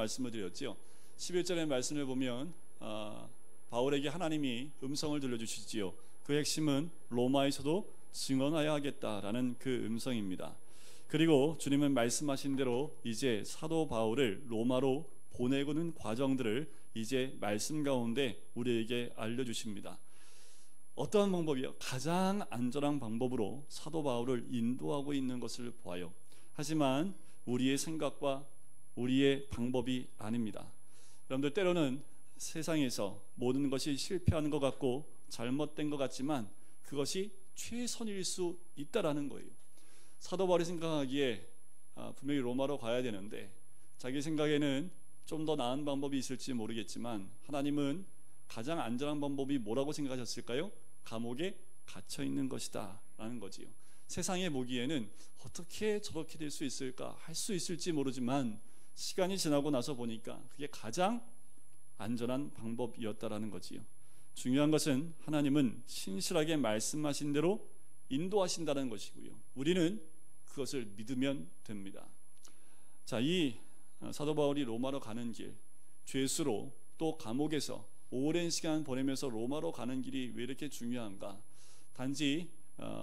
말씀을 드렸죠. 11절의 말씀을 보면 바울에게 하나님이 음성을 들려주시지요. 그 핵심은 로마에서도 증언하여야 하겠다라는 그 음성입니다. 그리고 주님은 말씀하신 대로 이제 사도 바울을 로마로 보내고는 과정들을 이제 말씀 가운데 우리에게 알려주십니다. 어떠한 방법이요? 가장 안전한 방법으로 사도 바울을 인도하고 있는 것을 보아요. 하지만 우리의 생각과 우리의 방법이 아닙니다. 여러분들, 때로는 세상에서 모든 것이 실패하는 것 같고 잘못된 것 같지만 그것이 최선일 수 있다라는 거예요. 사도 바울이 생각하기에 분명히 로마로 가야 되는데 자기 생각에는 좀 더 나은 방법이 있을지 모르겠지만 하나님은 가장 안전한 방법이 뭐라고 생각하셨을까요? 감옥에 갇혀 있는 것이다 라는 거지요. 세상에 보기에는 어떻게 저렇게 될 수 있을까, 할 수 있을지 모르지만 시간이 지나고 나서 보니까 그게 가장 안전한 방법이었다라는 거지요. 중요한 것은 하나님은 신실하게 말씀하신 대로 인도하신다는 것이고요. 우리는 그것을 믿으면 됩니다. 자, 이 사도 바울이 로마로 가는 길, 죄수로 또 감옥에서 오랜 시간 보내면서 로마로 가는 길이 왜 이렇게 중요한가? 단지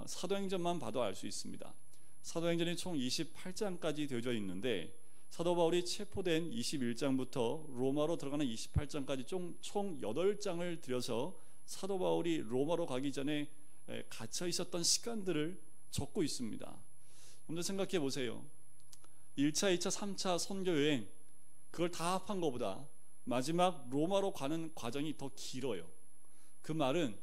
사도행전만 봐도 알 수 있습니다. 사도행전이 총 28장까지 되어져 있는데 사도 바울이 체포된 21장부터 로마로 들어가는 28장까지 총 8장을 들여서 사도 바울이 로마로 가기 전에 갇혀 있었던 시간들을 적고 있습니다. 여러분들 생각해 보세요. 1차, 2차, 3차 선교여행 그걸 다 합한 것보다 마지막 로마로 가는 과정이 더 길어요. 그 말은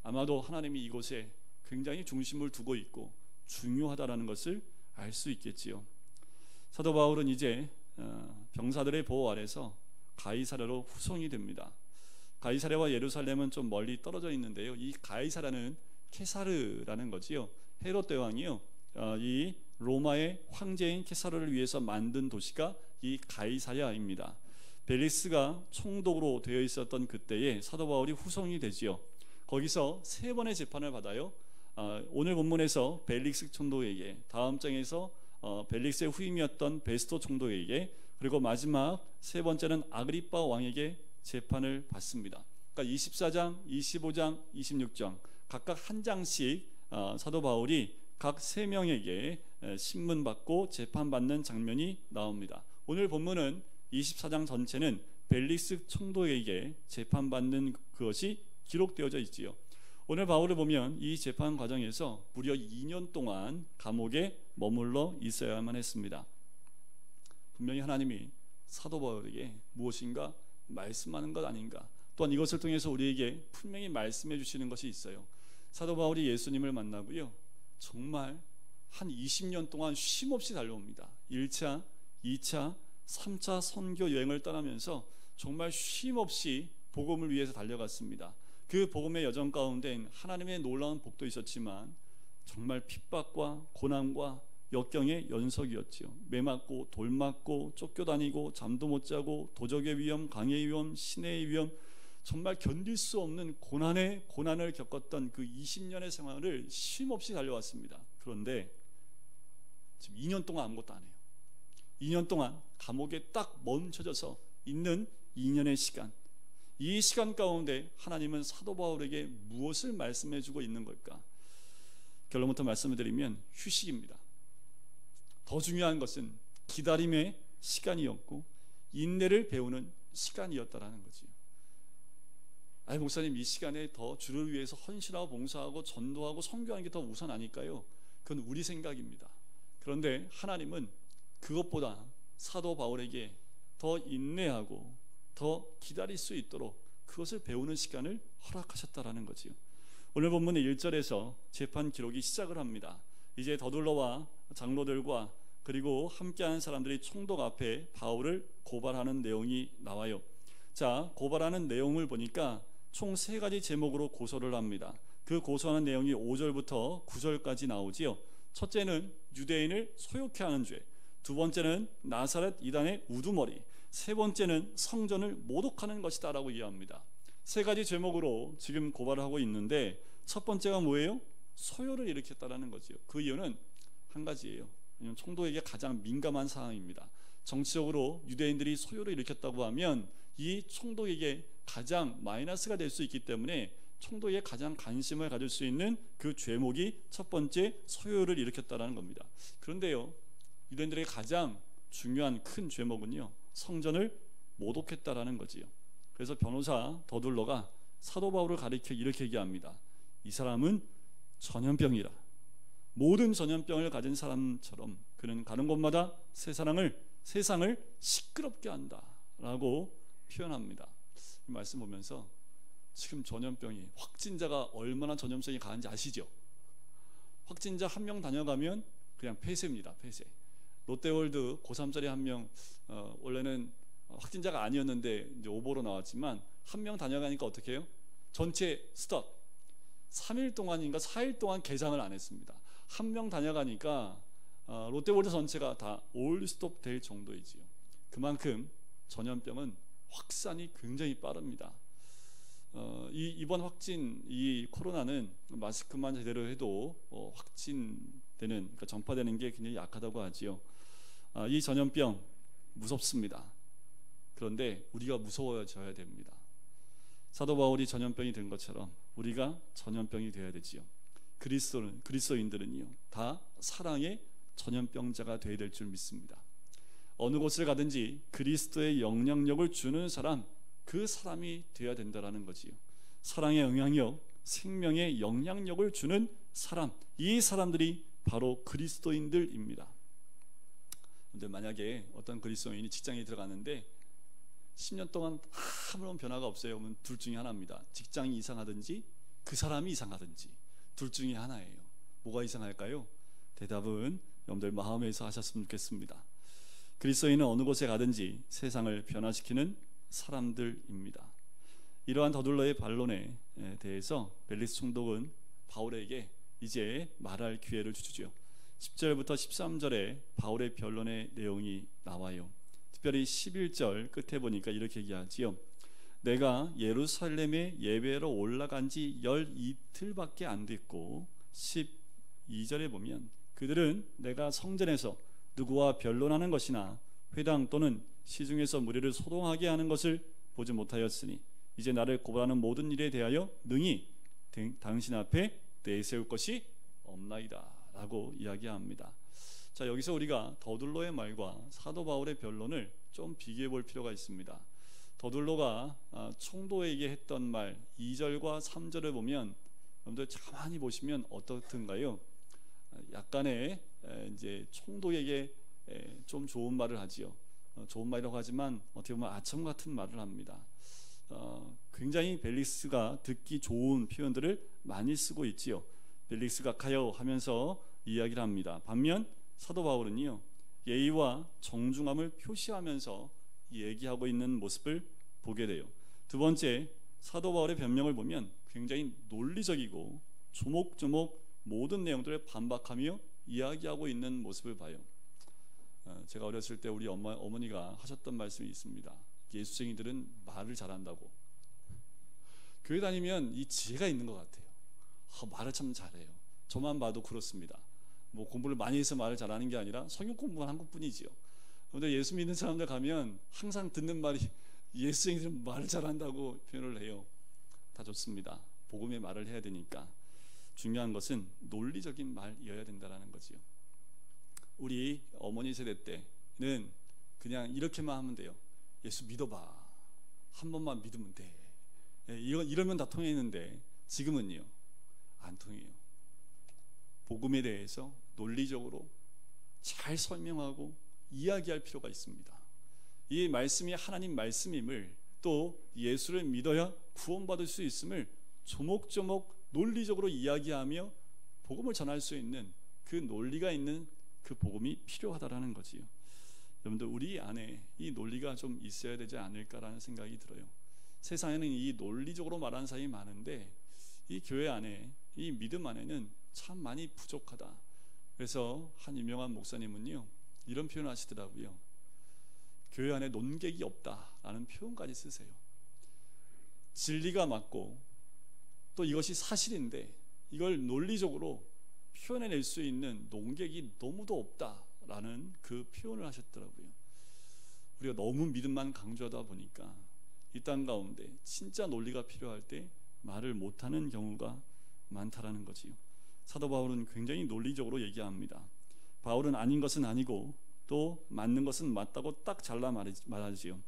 아마도 하나님이 이곳에 굉장히 중심을 두고 있고 중요하다라는 것을 알 수 있겠지요. 사도 바울은 이제 병사들의 보호 아래서 가이사랴로 후송이 됩니다. 가이사랴와 예루살렘은 좀 멀리 떨어져 있는데요. 이 가이사랴는 케사르라는 거지요. 헤롯 대왕이요, 이 로마의 황제인 케사르를 위해서 만든 도시가 이 가이사랴입니다. 벨릭스가 총독으로 되어 있었던 그때에 사도 바울이 후송이 되지요. 거기서 3번의 재판을 받아요. 오늘 본문에서 벨릭스 총독에게, 다음 장에서 벨릭스의 후임이었던 베스토 총독에게, 그리고 마지막 3번째는 아그리빠 왕에게 재판을 받습니다. 그러니까 24장, 25장, 26장 각각 한 장씩 사도 바울이 각 3명에게 신문받고 재판받는 장면이 나옵니다. 오늘 본문은 24장 전체는 벨릭스 총독에게 재판받는 그것이 기록되어져 있지요. 오늘 바울을 보면 이 재판 과정에서 무려 2년 동안 감옥에 머물러 있어야만 했습니다. 분명히 하나님이 사도 바울에게 무엇인가 말씀하는 것 아닌가. 또한 이것을 통해서 우리에게 분명히 말씀해 주시는 것이 있어요. 사도 바울이 예수님을 만나고요, 정말 한 20년 동안 쉼없이 달려옵니다. 1차, 2차, 3차 선교 여행을 떠나면서 정말 쉼없이 복음을 위해서 달려갔습니다. 그 복음의 여정 가운데 하나님의 놀라운 복도 있었지만 정말 핍박과 고난과 역경의 연속이었지요. 매 맞고 돌 맞고 쫓겨다니고 잠도 못 자고 도적의 위험, 강의 위험, 신의 위험, 정말 견딜 수 없는 고난의 고난을 겪었던 그 20년의 생활을 쉼없이 달려왔습니다. 그런데 지금 2년 동안 아무것도 안 해요. 2년 동안 감옥에 딱 멈춰져서 있는 2년의 시간, 이 시간 가운데 하나님은 사도 바울에게 무엇을 말씀해 주고 있는 걸까? 결론부터 말씀을 드리면 휴식입니다. 더 중요한 것은 기다림의 시간이었고 인내를 배우는 시간이었다라는 거지요. 아니, 목사님, 이 시간에 더 주를 위해서 헌신하고 봉사하고 전도하고 선교하는 게 더 우선 아닐까요? 그건 우리 생각입니다. 그런데 하나님은 그것보다 사도 바울에게 더 인내하고 더 기다릴 수 있도록 그것을 배우는 시간을 허락하셨다라는 거지요. 오늘 본문의 1절에서 재판 기록이 시작을 합니다. 이제 더둘러와 장로들과 그리고 함께하는 사람들이 총독 앞에 바울을 고발하는 내용이 나와요. 자, 고발하는 내용을 보니까 총 3가지 제목으로 고소를 합니다. 그 고소하는 내용이 5절부터 9절까지 나오지요. 첫째는 유대인을 소욕해 하는 죄, 두 번째는 나사렛 이단의 우두머리, 세 번째는 성전을 모독하는 것이다 라고 이해합니다. 3가지 제목으로 지금 고발을 하고 있는데 첫 번째가 뭐예요? 소요를 일으켰다라는 거지요. 그 이유는 한 가지예요. 왜냐하면 총독에게 가장 민감한 사항입니다. 정치적으로 유대인들이 소요를 일으켰다고 하면 이 총독에게 가장 마이너스가 될 수 있기 때문에 총독에 가장 관심을 가질 수 있는 그 죄목이 첫 번째 소요를 일으켰다는 겁니다. 그런데요, 유대인들에게 가장 중요한 큰 죄목은요, 성전을 모독했다라는 거지요. 그래서 변호사 더둘러가 사도 바울을 가리켜 이렇게 얘기합니다. 이 사람은 전염병이라. 모든 전염병을 가진 사람처럼 그는 가는 곳마다 세상을 시끄럽게 한다라고 표현합니다. 이 말씀 보면서 지금 전염병이, 확진자가 얼마나 전염성이 강한지 아시죠? 확진자 한 명 다녀가면 그냥 폐쇄입니다. 폐쇄. 롯데월드 고3짜리 한 명, 원래는 확진자가 아니었는데 이제 오보로 나왔지만 한 명 다녀가니까 어떻게 해요? 전체 스톱. 3일 동안인가 4일 동안 개장을 안 했습니다. 한 명 다녀가니까 롯데월드 전체가 다 올 스톱 될 정도이지요. 그만큼 전염병은 확산이 굉장히 빠릅니다. 이번 확진, 이 코로나는 마스크만 제대로 해도 확진되는, 그러니까 전파되는 게 굉장히 약하다고 하지요. 이 전염병 무섭습니다. 그런데 우리가 무서워져야 됩니다. 사도 바울이 전염병이 된 것처럼 우리가 전염병이 되어야 되지요. 그리스도인들은요, 다 사랑의 전염병자가 되어야 될 줄 믿습니다. 어느 곳을 가든지 그리스도의 영향력을 주는 사람, 그 사람이 되어야 된다라는 거지요. 사랑의 영향력, 생명의 영향력을 주는 사람, 이 사람들이 바로 그리스도인들입니다. 그런데 만약에 어떤 그리스도인이 직장에 들어갔는데 10년 동안 아무런 변화가 없어요. 그러면 둘 중에 하나입니다. 직장이 이상하든지 그 사람이 이상하든지 둘 중에 하나예요. 뭐가 이상할까요? 대답은 여러분들 마음에서 하셨으면 좋겠습니다. 그리스도인은 어느 곳에 가든지 세상을 변화시키는 사람들입니다. 이러한 더둘러의 반론에 대해서 벨리스 총독은 바울에게 이제 말할 기회를 주죠. 10절부터 13절에 바울의 변론의 내용이 나와요. 특별히 11절 끝에 보니까 이렇게 얘기하지요. 내가 예루살렘에 예배로 올라간 지 12틀밖에 안 됐고, 12절에 보면 그들은 내가 성전에서 누구와 변론하는 것이나 회당 또는 시중에서 무리를 소동하게 하는 것을 보지 못하였으니 이제 나를 고발하는 모든 일에 대하여 능히 당신 앞에 내세울 것이 없나이다 라고 이야기합니다. 자, 여기서 우리가 더둘로의 말과 사도 바울의 변론을 좀 비교해 볼 필요가 있습니다. 더둘로가 총독에게 했던 말 2절과 3절을 보면 여러분들 가만히 보시면 어떻든가요? 약간의 이제 총독에게 좀 좋은 말을 하지요. 좋은 말이라고 하지만 어떻게 보면 아첨 같은 말을 합니다. 굉장히 벨릭스가 듣기 좋은 표현들을 많이 쓰고 있지요. 벨릭스가 가요 하면서 이야기를 합니다. 반면 사도 바울은요, 예의와 정중함을 표시하면서 얘기하고 있는 모습을 보게 돼요. 두 번째, 사도 바울의 변명을 보면 굉장히 논리적이고 조목조목 모든 내용들을 반박하며 이야기하고 있는 모습을 봐요. 제가 어렸을 때 우리 어머니가 하셨던 말씀이 있습니다. 예수쟁이들은 말을 잘한다고. 교회 다니면 이 지혜가 있는 것 같아요. 말을 참 잘해요. 저만 봐도 그렇습니다. 뭐 공부를 많이 해서 말을 잘하는 게 아니라 성경 공부만 한 것뿐이지요. 그런데 예수 믿는 사람들 가면 항상 듣는 말이 예수쟁이들은 말을 잘한다고 표현을 해요. 다 좋습니다. 복음의 말을 해야 되니까. 중요한 것은 논리적인 말이어야 된다는 거지요. 우리 어머니 세대 때는 그냥 이렇게만 하면 돼요. 예수 믿어봐. 한 번만 믿으면 돼. 이러면 다 통했는데 지금은요, 안 통해요. 복음에 대해서 논리적으로 잘 설명하고 이야기할 필요가 있습니다. 이 말씀이 하나님 말씀임을, 또 예수를 믿어야 구원받을 수 있음을 조목조목 논리적으로 이야기하며 복음을 전할 수 있는 그 논리가 있는 그 복음이 필요하다라는 거지요. 여러분들, 우리 안에 이 논리가 좀 있어야 되지 않을까라는 생각이 들어요. 세상에는 이 논리적으로 말하는 사람이 많은데 이 교회 안에, 이 믿음 안에는 참 많이 부족하다. 그래서 한 유명한 목사님은요, 이런 표현을 하시더라고요. 교회 안에 논객이 없다라는 표현까지 쓰세요. 진리가 맞고 또 이것이 사실인데 이걸 논리적으로 표현해낼 수 있는 논객이 너무도 없다라는 그 표현을 하셨더라고요. 우리가 너무 믿음만 강조하다 보니까 이 땅 가운데 진짜 논리가 필요할 때 말을 못하는 경우가 많다라는 거지요. 사도 바울은 굉장히 논리적으로 얘기합니다. 바울은 아닌 것은 아니고 또 맞는 것은 맞다고 딱 잘라 말하지요.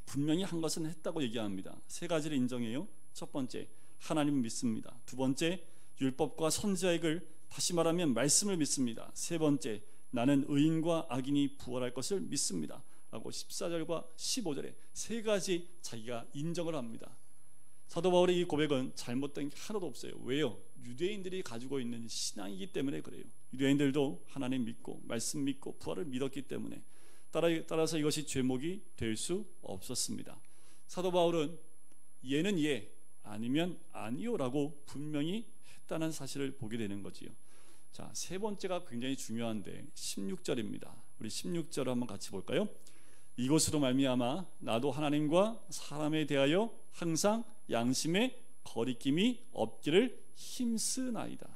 분명히 한 것은 했다고 얘기합니다. 세 가지를 인정해요. 첫 번째, 하나님을 믿습니다. 두 번째, 율법과 선지자의 글, 다시 말하면 말씀을 믿습니다. 세 번째, 나는 의인과 악인이 부활할 것을 믿습니다 라고 14절과 15절에 세 가지 자기가 인정을 합니다. 사도 바울의 이 고백은 잘못된 게 하나도 없어요. 왜요? 유대인들이 가지고 있는 신앙이기 때문에 그래요. 유대인들도 하나님 믿고 말씀 믿고 부활을 믿었기 때문에 따라서 이것이 죄목이 될 수 없었습니다. 사도 바울은 예는 예 아니면 아니요라고 분명히 했다는 사실을 보게 되는 거지요. 자, 세 번째가 굉장히 중요한데 16절입니다. 우리 16절을 한번 같이 볼까요? 이것으로 말미암아 나도 하나님과 사람에 대하여 항상 양심의 거리낌이 없기를 힘쓰나이다.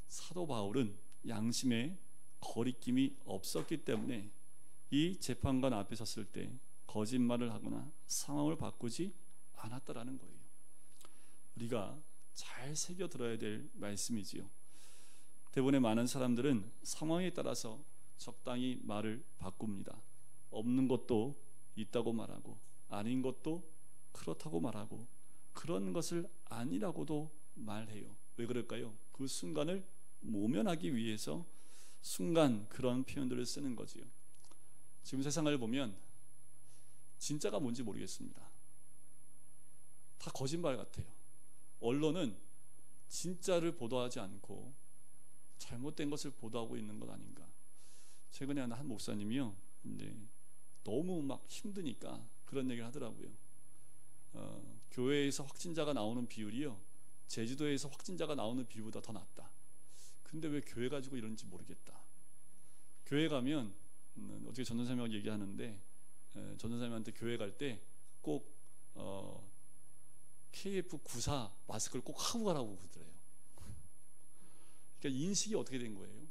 사도 바울은 양심에 거리낌이 없었기 때문에 이 재판관 앞에 섰을 때 거짓말을 하거나 상황을 바꾸지 않았다라는 거예요. 우리가 잘 새겨 들어야 될 말씀이지요. 대부분의 많은 사람들은 상황에 따라서 적당히 말을 바꿉니다. 없는 것도 있다고 말하고 아닌 것도 그렇다고 말하고 그런 것을 아니라고도 말해요. 왜 그럴까요? 그 순간을 모면하기 위해서 순간 그런 표현들을 쓰는 거지요. 지금 세상을 보면 진짜가 뭔지 모르겠습니다. 다 거짓말 같아요. 언론은 진짜를 보도하지 않고 잘못된 것을 보도하고 있는 것 아닌가. 최근에 한 목사님이요, 이제 너무 막 힘드니까 그런 얘기를 하더라고요. 교회에서 확진자가 나오는 비율이요, 제주도에서 확진자가 나오는 비율보다 더 낮다. 근데 왜 교회 가지고 이런지 모르겠다. 교회 가면 어떻게 전도사님하고 얘기하는데, 전도사님한테 교회 갈 때 꼭 KF94 마스크를 꼭 하고 가라고 그러더래요. 그러니까 인식이 어떻게 된 거예요?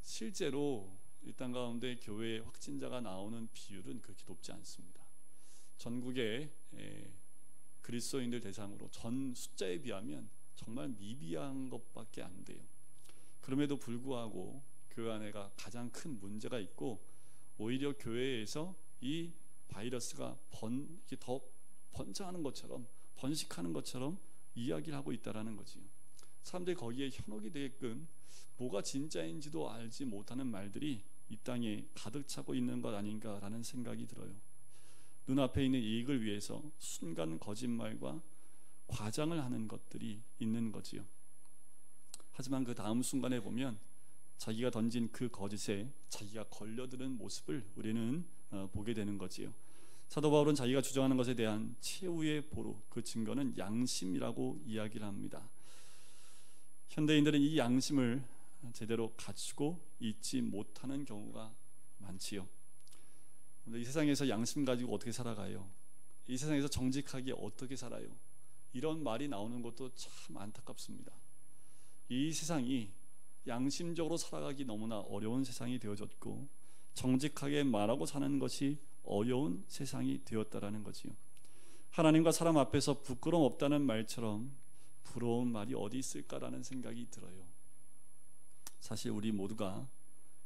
실제로 이 땅 가운데 교회에 확진자가 나오는 비율은 그렇게 높지 않습니다. 전국의 그리스도인들 대상으로 전 숫자에 비하면 정말 미비한 것밖에 안 돼요. 그럼에도 불구하고 교회 안에가 가장 큰 문제가 있고, 오히려 교회에서 이 바이러스가 더 번창하는 것처럼, 번식하는 것처럼 이야기를 하고 있다라는 거지요. 사람들이 거기에 현혹이 되게끔 뭐가 진짜인지도 알지 못하는 말들이 이 땅에 가득 차고 있는 것 아닌가라는 생각이 들어요. 눈앞에 있는 이익을 위해서 순간 거짓말과 과장을 하는 것들이 있는 거지요. 하지만 그 다음 순간에 보면 자기가 던진 그 거짓에 자기가 걸려드는 모습을 우리는 보게 되는 거지요. 사도 바울은 자기가 주장하는 것에 대한 최후의 보루, 그 증거는 양심이라고 이야기를 합니다. 현대인들은 이 양심을 제대로 갖추고 있지 못하는 경우가 많지요. 이 세상에서 양심 가지고 어떻게 살아가요? 이 세상에서 정직하게 어떻게 살아요? 이런 말이 나오는 것도 참 안타깝습니다. 이 세상이 양심적으로 살아가기 너무나 어려운 세상이 되어졌고, 정직하게 말하고 사는 것이 어려운 세상이 되었다라는 거지요. 하나님과 사람 앞에서 부끄러움 없다는 말처럼 부러운 말이 어디 있을까라는 생각이 들어요. 사실 우리 모두가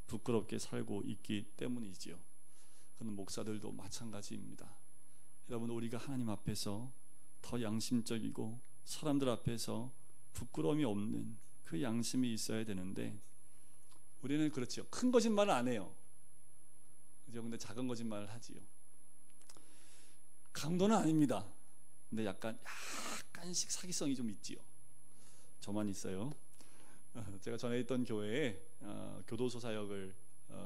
부끄럽게 살고 있기 때문이지요. 그는 목사들도 마찬가지입니다. 여러분, 우리가 하나님 앞에서 더 양심적이고 사람들 앞에서 부끄러움이 없는 그 양심이 있어야 되는데, 우리는 그렇지요. 큰 거짓말은 안 해요. 그죠? 근데 작은 거짓말을 하지요. 강도는 아닙니다. 근데 약간씩 사기성이 좀 있지요. 저만 있어요. 제가 전에 있던 교회에 교도소 사역을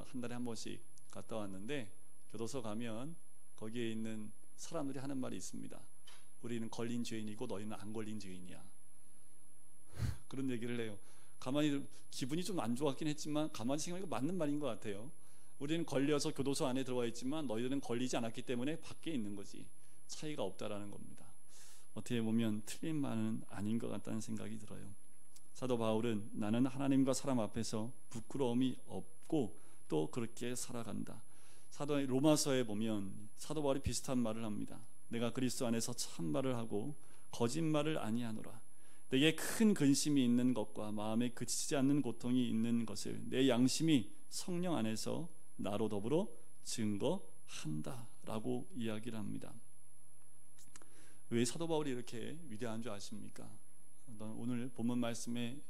한 달에 한 번씩 갔다 왔는데, 교도소 가면 거기에 있는 사람들이 하는 말이 있습니다. 우리는 걸린 죄인이고 너희는 안 걸린 죄인이야. 그런 얘기를 해요. 가만히 기분이 좀 안 좋았긴 했지만 가만히 생각해보니까 맞는 말인 것 같아요. 우리는 걸려서 교도소 안에 들어와 있지만 너희들은 걸리지 않았기 때문에 밖에 있는 거지. 차이가 없다라는 겁니다. 어떻게 보면 틀린 말은 아닌 것 같다는 생각이 들어요. 사도 바울은 나는 하나님과 사람 앞에서 부끄러움이 없고 또 그렇게 살아간다. 로마서에 보면 사도 바울이 비슷한 말을 합니다. 내가 그리스도 안에서 참말을 하고 거짓말을 아니하노라. 내게 큰 근심이 있는 것과 마음에 그치지 않는 고통이 있는 것을 내 양심이 성령 안에서 나로 더불어 증거한다라고 이야기를 합니다. 왜 사도 바울이 이렇게 위대한 줄 아십니까? 오늘 본문 말씀에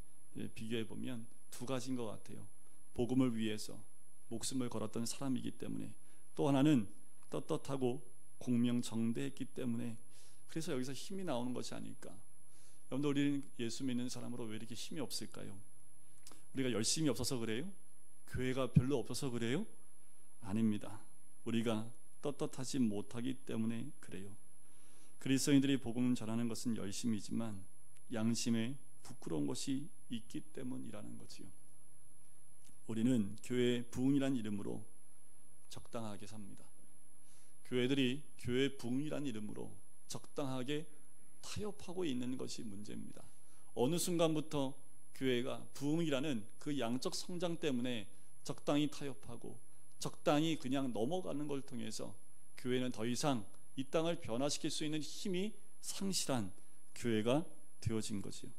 비교해 보면 두 가지인 것 같아요. 복음을 위해서 목숨을 걸었던 사람이기 때문에, 또 하나는 떳떳하고 공명정대했기 때문에, 그래서 여기서 힘이 나오는 것이 아닐까. 여러분들, 우리는 예수 믿는 사람으로 왜 이렇게 힘이 없을까요? 우리가 열심히 없어서 그래요? 교회가 별로 없어서 그래요? 아닙니다. 우리가 떳떳하지 못하기 때문에 그래요. 그리스도인들이 복음 전하는 것은 열심이지만 양심에 부끄러운 것이 있기 때문이라는 거지요. 우리는 교회 부흥이란 이름으로 적당하게 삽니다. 교회들이 교회 부흥이란 이름으로 적당하게 타협하고 있는 것이 문제입니다. 어느 순간부터 교회가 부흥이라는 그 양적 성장 때문에 적당히 타협하고 적당히 그냥 넘어가는 걸 통해서 교회는 더 이상 이 땅을 변화시킬 수 있는 힘이 상실한 교회가 되어진 거지요.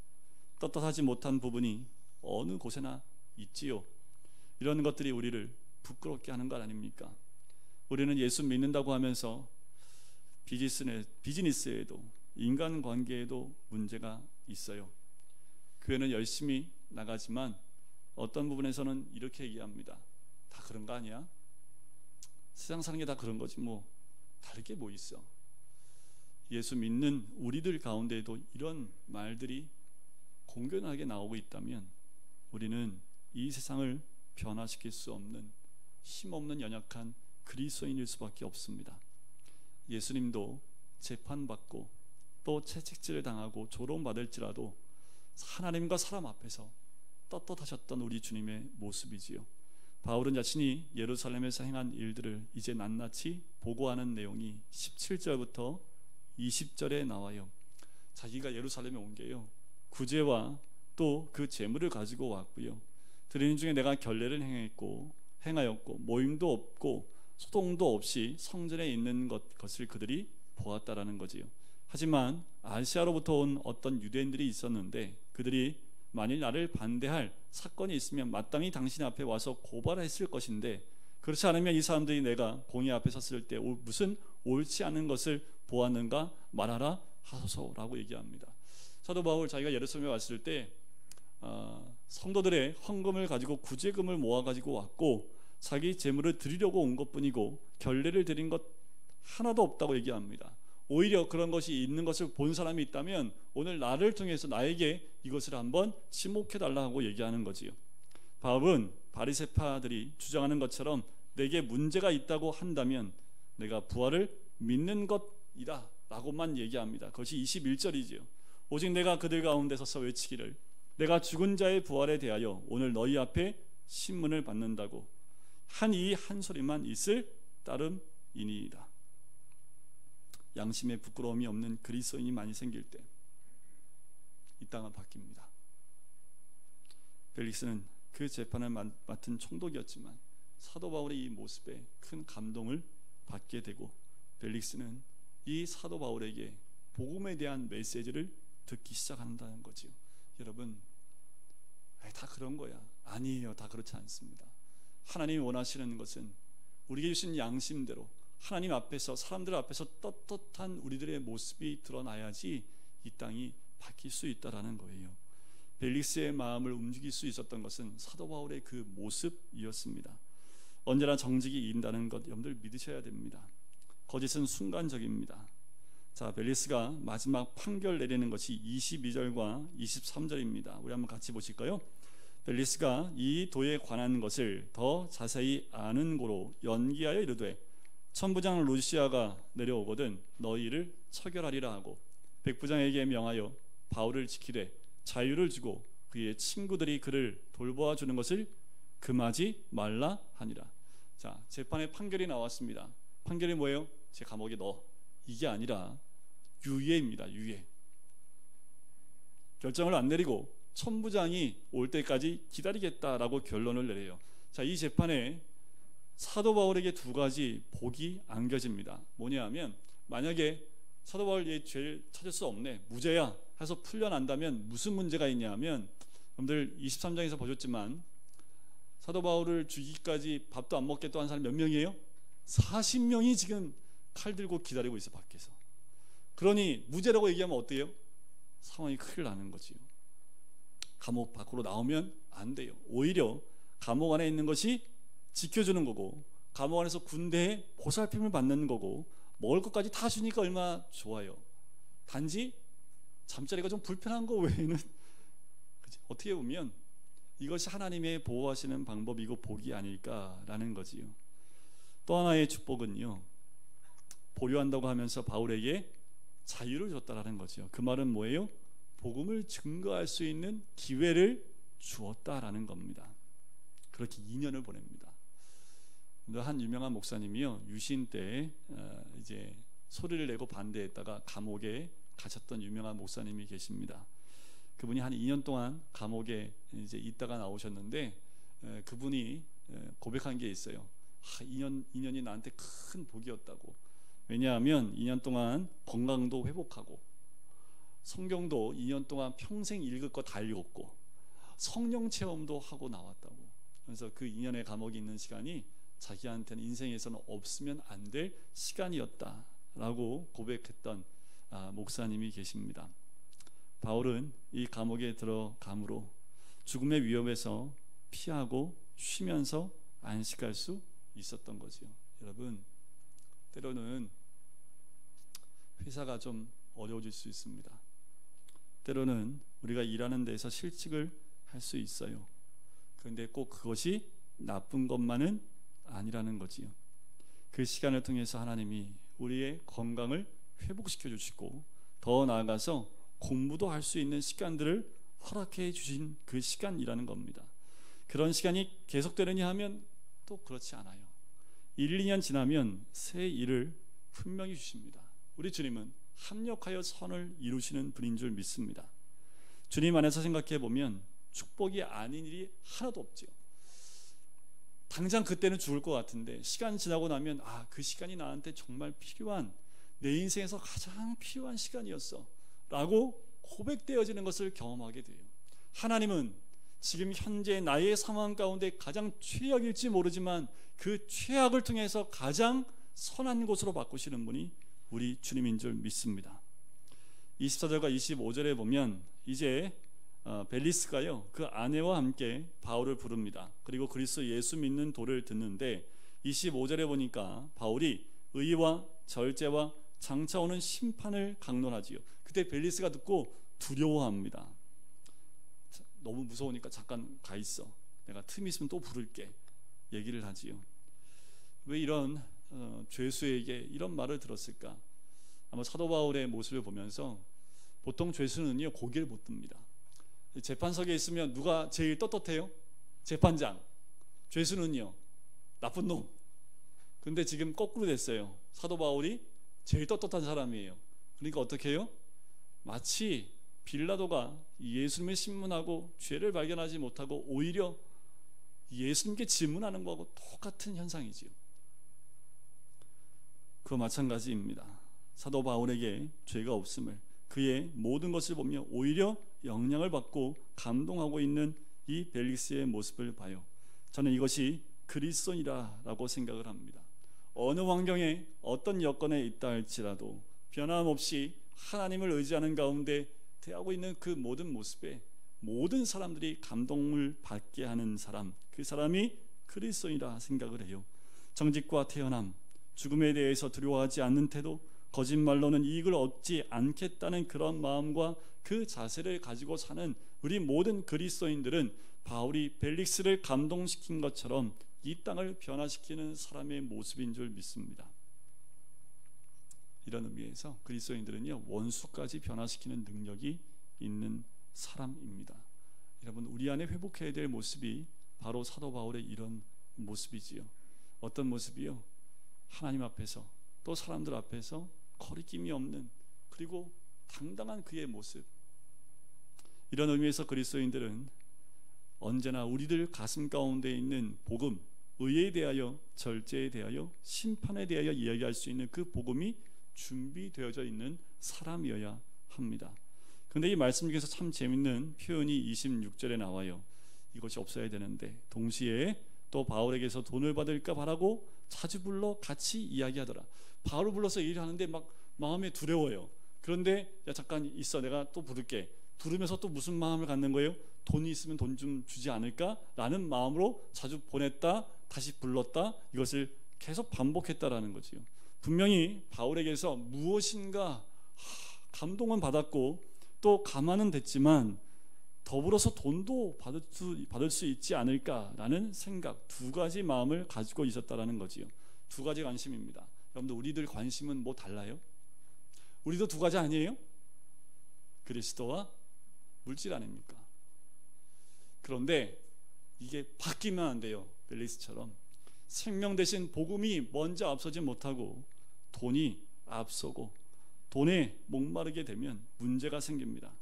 떳떳하지 못한 부분이 어느 곳에나 있지요. 이런 것들이 우리를 부끄럽게 하는 것 아닙니까? 우리는 예수 믿는다고 하면서 비즈니스에도 인간관계에도 문제가 있어요. 교회는 열심히 나가지만 어떤 부분에서는 이렇게 얘기합니다. 다 그런 거 아니야? 세상 사는 게 다 그런 거지 뭐 다를 게 뭐 있어. 예수 믿는 우리들 가운데에도 이런 말들이 공견하게 나오고 있다면 우리는 이 세상을 변화시킬 수 없는 힘없는 연약한 그리스도인일 수밖에 없습니다. 예수님도 재판받고 또 채찍질을 당하고 조롱받을지라도 하나님과 사람 앞에서 떳떳하셨던 우리 주님의 모습이지요. 바울은 자신이 예루살렘에서 행한 일들을 이제 낱낱이 보고하는 내용이 17절부터 20절에 나와요. 자기가 예루살렘에 온 게요, 구제와 또 그 재물을 가지고 왔고요, 드리는 중에 내가 결례를 행하였고 모임도 없고 소동도 없이 성전에 있는 것을 그들이 보았다라는 거지요. 하지만 아시아로부터 온 어떤 유대인들이 있었는데 그들이 만일 나를 반대할 사건이 있으면 마땅히 당신 앞에 와서 고발했을 것인데, 그렇지 않으면 이 사람들이 내가 공의 앞에 섰을 때 무슨 옳지 않은 것을 보았는가 말하라 하소서라고 얘기합니다. 사도 바울 자기가 예루살렘에 왔을 때 성도들의 헌금을 가지고 구제금을 모아가지고 왔고 자기 재물을 드리려고 온 것뿐이고 결례를 드린 것 하나도 없다고 얘기합니다. 오히려 그런 것이 있는 것을 본 사람이 있다면 오늘 나를 통해서 나에게 이것을 한번 지목해달라고 얘기하는 거지요. 바울은 바리새파들이 주장하는 것처럼 내게 문제가 있다고 한다면 내가 부활을 믿는 것이다 라고만 얘기합니다. 그것이 21절이지요. 오직 내가 그들 가운데 서서 외치기를 내가 죽은 자의 부활에 대하여 오늘 너희 앞에 신문을 받는다고 한 이 한 소리만 있을 따름이니이다. 양심에 부끄러움이 없는 그리스도인이 많이 생길 때 이 땅은 바뀝니다. 벨릭스는 그 재판을 맡은 총독이었지만 사도 바울의 이 모습에 큰 감동을 받게 되고 벨릭스는 이 사도 바울에게 복음에 대한 메시지를 듣기 시작한다는 거지요. 여러분, 다 그런 거야. 아니에요. 다 그렇지 않습니다. 하나님이 원하시는 것은 우리에게 주신 양심대로 하나님 앞에서 사람들 앞에서 떳떳한 우리들의 모습이 드러나야지 이 땅이 바뀔 수 있다라는 거예요. 벨릭스의 마음을 움직일 수 있었던 것은 사도 바울의 그 모습이었습니다. 언제나 정직이 이긴다는 것 여러분들 믿으셔야 됩니다. 거짓은 순간적입니다. 자, 벨릭스가 마지막 판결 내리는 것이 22절과 23절입니다. 우리 한번 같이 보실까요? 벨릭스가 이 도에 관한 것을 더 자세히 아는 고로 연기하여 이르되 천부장 루시아가 내려오거든 너희를 처결하리라 하고 백부장에게 명하여 바울을 지키되 자유를 주고 그의 친구들이 그를 돌보아 주는 것을 금하지 말라 하니라. 자, 재판의 판결이 나왔습니다. 판결이 뭐예요? 제 감옥에 넣어. 이게 아니라 유예입니다. 유예. 결정을 안 내리고 천부장이 올 때까지 기다리겠다라고 결론을 내려요. 자, 이 재판에 사도 바울에게 두 가지 복이 안겨집니다. 뭐냐하면 만약에 사도 바울 얘 죄를 찾을 수 없네, 무죄야 해서 풀려난다면 무슨 문제가 있냐면, 여러분들 23장에서 보셨지만 사도 바울을 죽이기까지 밥도 안 먹겠다고 한 사람이 몇 명이에요? 40명이 지금 칼 들고 기다리고 있어, 밖에서. 그러니 무죄라고 얘기하면 어때요? 상황이 큰일 나는 거지요. 감옥 밖으로 나오면 안 돼요. 오히려 감옥 안에 있는 것이 지켜주는 거고, 감옥 안에서 군대에 보살핌을 받는 거고, 먹을 것까지 다 주니까 얼마나 좋아요. 단지 잠자리가 좀 불편한 거 외에는 어떻게 보면 이것이 하나님의 보호하시는 방법이고 복이 아닐까라는 거지요. 또 하나의 축복은요, 보류한다고 하면서 바울에게 자유를 줬다라는 거죠. 그 말은 뭐예요? 복음을 증거할 수 있는 기회를 주었다라는 겁니다. 그렇게 2년을 보냅니다. 한 유명한 목사님이요, 유신 때 이제 소리를 내고 반대했다가 감옥에 갇혔던 유명한 목사님이 계십니다. 그분이 한 2년 동안 감옥에 이제 있다가 나오셨는데, 그분이 고백한 게 있어요. 2년이 나한테 큰 복이었다고. 왜냐하면 2년 동안 건강도 회복하고, 성경도 2년 동안 평생 읽을 거 다 읽었고, 성령 체험도 하고 나왔다고. 그래서 그 2년의 감옥에 있는 시간이 자기한테는 인생에서는 없으면 안 될 시간이었다라고 고백했던 목사님이 계십니다. 바울은 이 감옥에 들어감으로 죽음의 위협에서 피하고 쉬면서 안식할 수 있었던 거죠. 여러분, 때로는 회사가 좀 어려워질 수 있습니다. 때로는 우리가 일하는 데서 실직을 할 수 있어요. 그런데 꼭 그것이 나쁜 것만은 아니라는 거지요. 그 시간을 통해서 하나님이 우리의 건강을 회복시켜 주시고, 더 나아가서 공부도 할 수 있는 시간들을 허락해 주신 그 시간이라는 겁니다. 그런 시간이 계속되느냐 하면 또 그렇지 않아요. 1, 2년 지나면 새 일을 분명히 주십니다. 우리 주님은 합력하여 선을 이루시는 분인 줄 믿습니다. 주님 안에서 생각해 보면 축복이 아닌 일이 하나도 없죠. 당장 그때는 죽을 것 같은데 시간 지나고 나면 그 시간이 나한테 정말 필요한, 내 인생에서 가장 필요한 시간이었어 라고 고백되어지는 것을 경험하게 돼요. 하나님은 지금 현재 나의 상황 가운데 가장 최악일지 모르지만 그 최악을 통해서 가장 선한 곳으로 바꾸시는 분이 우리 주님인 줄 믿습니다. 24절과 25절에 보면 이제 벨리스가요, 그 아내와 함께 바울을 부릅니다. 그리고 그리스도 예수 믿는 도를 듣는데 25절에 보니까 바울이 의와 절제와 장차 오는 심판을 강론하지요. 그때 벨리스가 듣고 두려워합니다. 너무 무서우니까 잠깐 가 있어, 내가 틈 있으면 또 부를게, 얘기를 하지요. 왜 이런 죄수에게 이런 말을 들었을까? 아마 사도 바울의 모습을 보면서 보통 죄수는요 고개를 못 듭니다. 재판석에 있으면 누가 제일 떳떳해요? 재판장. 죄수는요 나쁜 놈. 근데 지금 거꾸로 됐어요. 사도 바울이 제일 떳떳한 사람이에요. 그러니까 어떻게 해요? 마치 빌라도가 예수님을 신문하고 죄를 발견하지 못하고 오히려 예수님께 질문하는 거하고 똑같은 현상이지요. 그와 마찬가지입니다. 사도 바울에게 죄가 없음을, 그의 모든 것을 보며 오히려 영향을 받고 감동하고 있는 이 벨리스의 모습을 봐요. 저는 이것이 그리스도인이라고 생각을 합니다. 어느 환경에 어떤 여건에 있다 할지라도 변함없이 하나님을 의지하는 가운데 대하고 있는 그 모든 모습에 모든 사람들이 감동을 받게 하는 사람, 그 사람이 그리스도인이라 생각을 해요. 정직과 태연함, 죽음에 대해서 두려워하지 않는 태도, 거짓말로는 이익을 얻지 않겠다는 그런 마음과 그 자세를 가지고 사는 우리 모든 그리스도인들은 바울이 벨릭스를 감동시킨 것처럼 이 땅을 변화시키는 사람의 모습인 줄 믿습니다. 이런 의미에서 그리스도인들은요 원수까지 변화시키는 능력이 있는 사람입니다. 여러분, 우리 안에 회복해야 될 모습이 바로 사도 바울의 이런 모습이지요. 어떤 모습이요? 하나님 앞에서 또 사람들 앞에서 거리낌이 없는, 그리고 당당한 그의 모습. 이런 의미에서 그리스도인들은 언제나 우리들 가슴 가운데 있는 복음, 의에 대하여, 절제에 대하여, 심판에 대하여 이야기할 수 있는 그 복음이 준비되어져 있는 사람이어야 합니다. 그런데 이 말씀 중에서 참 재밌는 표현이 26절에 나와요. 이것이 없어야 되는데 동시에 또 바울에게서 돈을 받을까 바라고 자주 불러 같이 이야기하더라. 바울을 불러서 일을 하는데 막 마음에 두려워요. 그런데 야 잠깐 있어, 내가 또 부를게. 부르면서 또 무슨 마음을 갖는 거예요? 돈이 있으면 돈 좀 주지 않을까? 라는 마음으로 자주 보냈다, 다시 불렀다, 이것을 계속 반복했다라는 거지요. 분명히 바울에게서 무엇인가 감동은 받았고 또 감화는 됐지만 더불어서 돈도 받을 수 있지 않을까라는 생각, 두 가지 마음을 가지고 있었다라는 거지요. 두 가지 관심입니다. 여러분들, 우리들 관심은 뭐 달라요? 우리도 두 가지 아니에요? 그리스도와 물질 아닙니까? 그런데 이게 바뀌면 안 돼요. 벨리스처럼 생명 대신 복음이 먼저 앞서지 못하고 돈이 앞서고 돈에 목마르게 되면 문제가 생깁니다.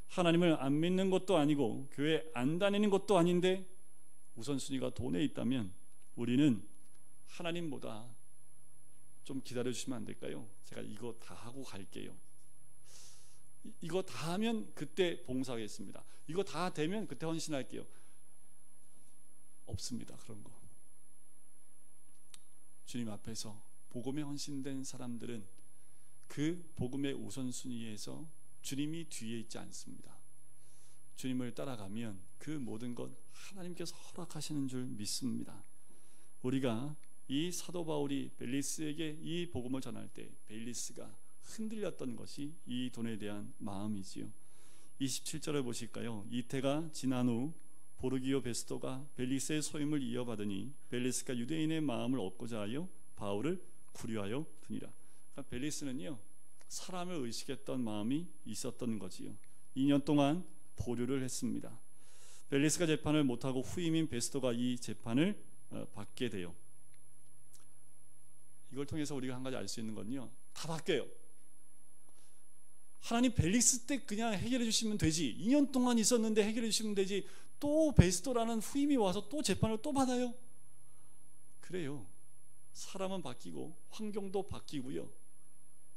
하나님을 안 믿는 것도 아니고 교회 안 다니는 것도 아닌데 우선순위가 돈에 있다면 우리는 하나님보다 좀 기다려주시면 안 될까요? 제가 이거 다 하고 갈게요. 이거 다 하면 그때 봉사하겠습니다. 이거 다 되면 그때 헌신할게요. 없습니다. 그런 거. 주님 앞에서 복음에 헌신된 사람들은 그 복음의 우선순위에서 주님이 뒤에 있지 않습니다. 주님을 따라가면 그 모든 것 하나님께서 허락하시는 줄 믿습니다. 우리가 이 사도 바울이 벨리스에게 이 복음을 전할 때 벨리스가 흔들렸던 것이 이 돈에 대한 마음이지요. 27절을 보실까요? 이태가 지난 후 보르기오 베스토가 벨리스의 소임을 이어받으니 벨리스가 유대인의 마음을 얻고자 하여 바울을 구류하여 두니라. 그러니까 벨리스는요, 사람을 의식했던 마음이 있었던 거지요. 2년 동안 보류를 했습니다. 벨리스가 재판을 못하고 후임인 베스토가 이 재판을 받게 돼요. 이걸 통해서 우리가 한 가지 알 수 있는 건요, 다 바뀌어요. 하나님 벨리스 때 그냥 해결해 주시면 되지, 2년 동안 있었는데 해결해 주시면 되지, 또 베스토라는 후임이 와서 또 재판을 또 받아요? 그래요. 사람은 바뀌고 환경도 바뀌고요,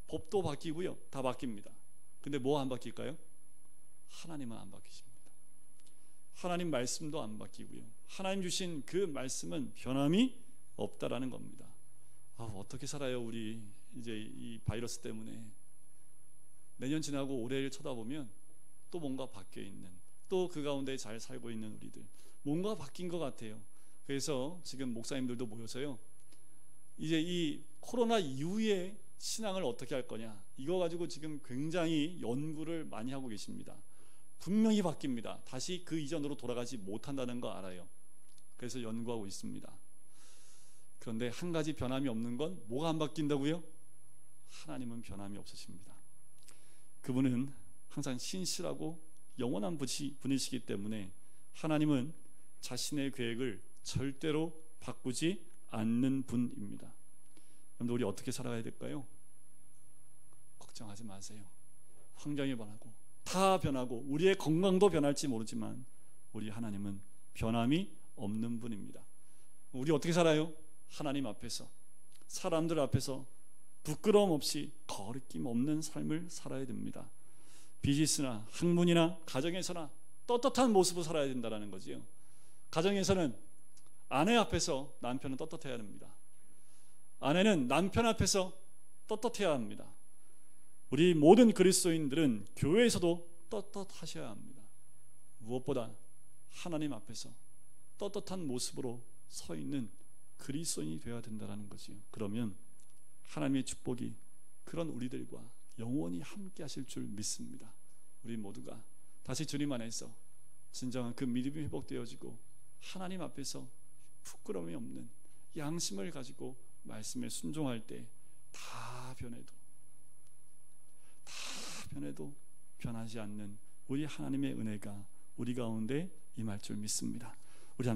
법도 바뀌고요, 다 바뀝니다. 근데 뭐 안 바뀔까요? 하나님은 안 바뀌십니다. 하나님 말씀도 안 바뀌고요, 하나님 주신 그 말씀은 변함이 없다라는 겁니다. 어떻게 살아요 우리 이제 이 바이러스 때문에. 내년 지나고 올해를 쳐다보면 또 뭔가 바뀌어 있는, 또 그 가운데 잘 살고 있는 우리들, 뭔가 바뀐 것 같아요. 그래서 지금 목사님들도 모여서요, 이제 이 코로나 이후에 신앙을 어떻게 할 거냐, 이거 가지고 지금 굉장히 연구를 많이 하고 계십니다. 분명히 바뀝니다. 다시 그 이전으로 돌아가지 못한다는 거 알아요. 그래서 연구하고 있습니다. 그런데 한 가지 변함이 없는 건 뭐가 안 바뀐다고요? 하나님은 변함이 없으십니다. 그분은 항상 신실하고 영원한 분이시기 때문에 하나님은 자신의 계획을 절대로 바꾸지 않는 분입니다. 그런데 우리 어떻게 살아가야 될까요? 걱정하지 마세요. 환경이 변하고 다 변하고 우리의 건강도 변할지 모르지만 우리 하나님은 변함이 없는 분입니다. 우리 어떻게 살아요? 하나님 앞에서, 사람들 앞에서 부끄러움 없이 거리낌 없는 삶을 살아야 됩니다. 비즈니스나 학문이나 가정에서나 떳떳한 모습으로 살아야 된다는 거지요. 가정에서는 아내 앞에서 남편은 떳떳해야 합니다. 아내는 남편 앞에서 떳떳해야 합니다. 우리 모든 그리스도인들은 교회에서도 떳떳하셔야 합니다. 무엇보다 하나님 앞에서 떳떳한 모습으로 서 있는 그리스도인이 되어야 된다는 거지요. 그러면 하나님의 축복이 그런 우리들과 영원히 함께 하실 줄 믿습니다. 우리 모두가 다시 주님 안에서 진정한 그 믿음이 회복되어지고 하나님 앞에서 부끄러움이 없는 양심을 가지고 말씀에 순종할 때 다 변해도 변하지 않는 우리 하나님의 은혜가 우리 가운데 임할 줄 믿습니다. 우리